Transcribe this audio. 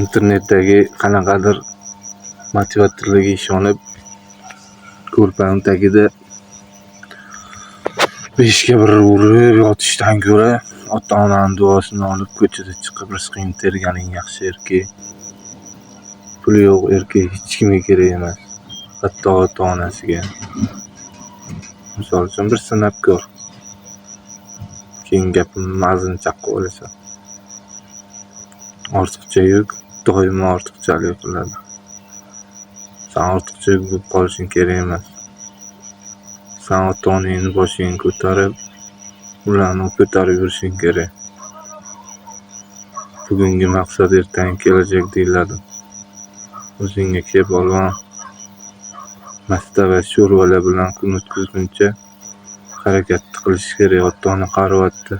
internetdagi qanaqadir motivatorlarga ishonib, ko'rpaning tagida beshga bir urib yotishdan ko'ra, ota-onani duosini olib ko'chada chiqib rizqingni terganing yaxshi erkak. Puli yo'q erkak hech kimga kerak emas, hatto ota-onasiga. Misol uchun bir sinab ko'r. Keyin gapimni mag'zini chaqqib olasan. Ortiqcha yuk doimo ortiqchalik qiladi. Sen ortiqcha yuk bo'lib qolishing kerak emas. Sen ota-onangni boshingga ko'tarib, ularni ko'tarib yurishing kerak. Bugungi maqsad ertangi kelajak deyiladi. O'zingga kelib olgan mastava sho'rvalar bilan kun o'tkazguncha harakat qilish kerak. Ota-ona qariyapti.